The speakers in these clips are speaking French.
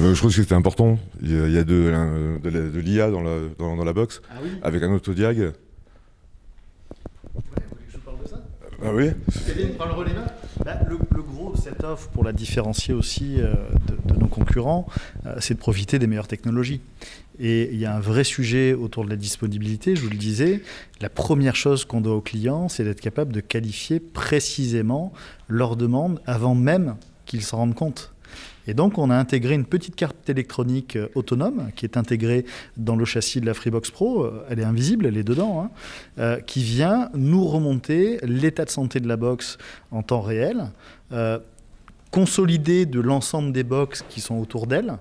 je trouve que c'était important. Il y a de l'IA dans la box, Ah oui. avec un autodiag. Ouais, vous voulez que je vous parle de ça? Ah oui. Kevin prend le relais là. Le gros de cette offre, pour la différencier aussi de nos concurrents, c'est de profiter des meilleures technologies. Et il y a un vrai sujet autour de la disponibilité, je vous le disais. La première chose qu'on doit aux clients, c'est d'être capable de qualifier précisément leurs demandes avant même qu'ils s'en rendent compte. Et donc, on a intégré une petite carte électronique autonome qui est intégrée dans le châssis de la Freebox Pro. Elle est invisible, elle est dedans, qui vient nous remonter l'état de santé de la box en temps réel, consolider de l'ensemble des box qui sont autour d'elle.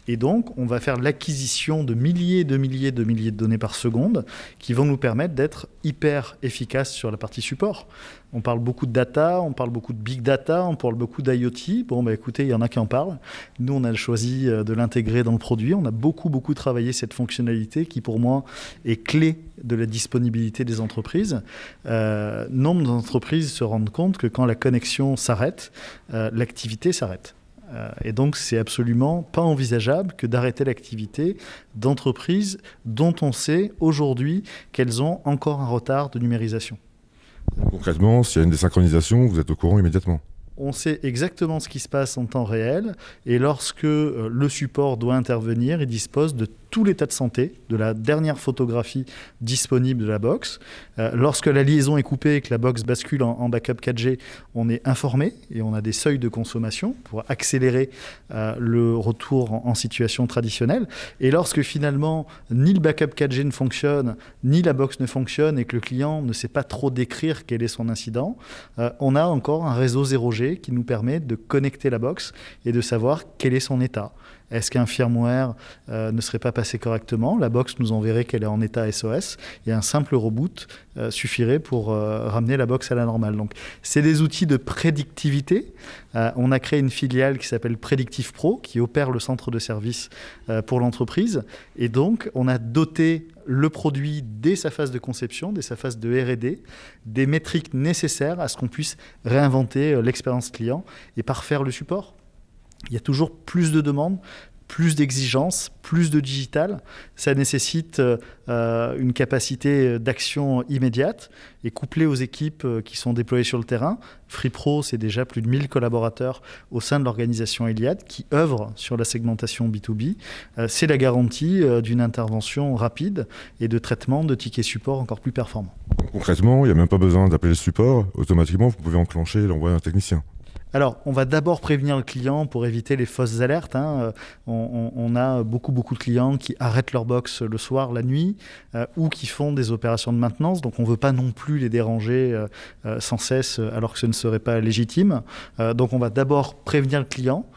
Et donc, on va faire l'acquisition de milliers de données par seconde qui vont nous permettre d'être hyper efficaces sur la partie support. On parle beaucoup de data, on parle beaucoup de big data, on parle beaucoup d'IoT. Bon, écoutez, il y en a qui en parlent. Nous, on a choisi de l'intégrer dans le produit. On a beaucoup travaillé cette fonctionnalité qui, pour moi, est clé de la disponibilité des entreprises. Nombre d'entreprises se rendent compte que quand la connexion s'arrête, l'activité s'arrête. Et donc, c'est absolument pas envisageable que d'arrêter l'activité d'entreprises dont on sait aujourd'hui qu'elles ont encore un retard de numérisation. Concrètement, s'il y a une désynchronisation, vous êtes au courant immédiatement. On sait exactement ce qui se passe en temps réel et lorsque le support doit intervenir, il dispose de tout l'état de santé, de la dernière photographie disponible de la box. Lorsque la liaison est coupée et que la box bascule en backup 4G, on est informé et on a des seuils de consommation pour accélérer le retour en situation traditionnelle. Et lorsque finalement, ni le backup 4G ne fonctionne, ni la box ne fonctionne et que le client ne sait pas trop décrire quel est son incident, on a encore un réseau 0G qui nous permet de connecter la box et de savoir quel est son état. Est-ce qu'un firmware ne serait pas passé correctement? La box nous enverrait qu'elle est en état SOS et un simple reboot suffirait pour ramener la box à la normale. Donc, c'est des outils de prédictivité. On a créé une filiale qui s'appelle Predictive Pro qui opère le centre de service pour l'entreprise. Et donc, on a doté le produit dès sa phase de conception, dès sa phase de R&D, des métriques nécessaires à ce qu'on puisse réinventer l'expérience client et parfaire le support. Il y a toujours plus de demandes, plus d'exigences, plus de digital. Ça nécessite une capacité d'action immédiate et couplée aux équipes qui sont déployées sur le terrain. FreePro, c'est déjà plus de 1000 collaborateurs au sein de l'organisation Iliad qui œuvrent sur la segmentation B2B. C'est la garantie d'une intervention rapide et de traitement de tickets support encore plus performants. Concrètement, il n'y a même pas besoin d'appeler le support. Automatiquement, vous pouvez enclencher l'envoi d'un technicien. Alors, on va d'abord prévenir le client pour éviter les fausses alertes. On a beaucoup de clients qui arrêtent leur box le soir, la nuit, ou qui font des opérations de maintenance. Donc, on ne veut pas non plus les déranger sans cesse alors que ce ne serait pas légitime. Donc, on va d'abord prévenir le client,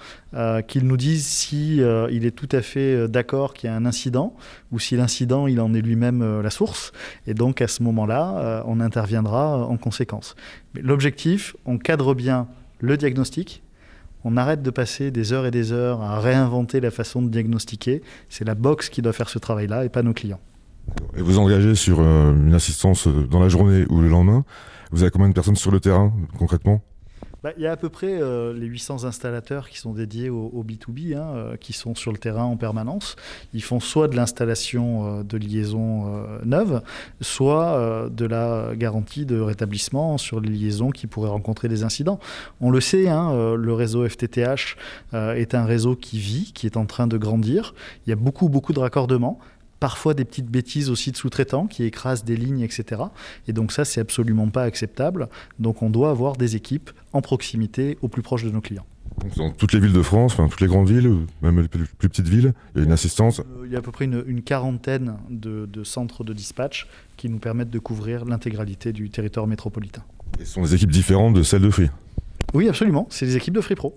qu'il nous dise si il est tout à fait d'accord qu'il y a un incident ou si l'incident, il en est lui-même la source. Et donc, à ce moment-là, on interviendra en conséquence. Mais l'objectif, on cadre bien le diagnostic, on arrête de passer des heures et des heures à réinventer la façon de diagnostiquer. C'est la box qui doit faire ce travail-là et pas nos clients. Et vous engagez sur une assistance dans la journée ou le lendemain. Vous avez combien de personnes sur le terrain, concrètement ? Il y a à peu près les 800 installateurs qui sont dédiés au B2B, qui sont sur le terrain en permanence. Ils font soit de l'installation de liaisons neuves, soit de la garantie de rétablissement sur les liaisons qui pourraient rencontrer des incidents. On le sait, le réseau FTTH est un réseau qui vit, qui est en train de grandir. Il y a beaucoup de raccordements. Parfois des petites bêtises aussi de sous-traitants qui écrasent des lignes, etc. Et donc ça, c'est absolument pas acceptable. Donc on doit avoir des équipes en proximité au plus proche de nos clients. Donc, dans toutes les villes de France, toutes les grandes villes, même les plus petites villes, il y a une assistance. Il y a à peu près une quarantaine de centres de dispatch qui nous permettent de couvrir l'intégralité du territoire métropolitain. Et ce sont des équipes différentes de celles de Free. Oui, absolument. C'est des équipes de FreePro.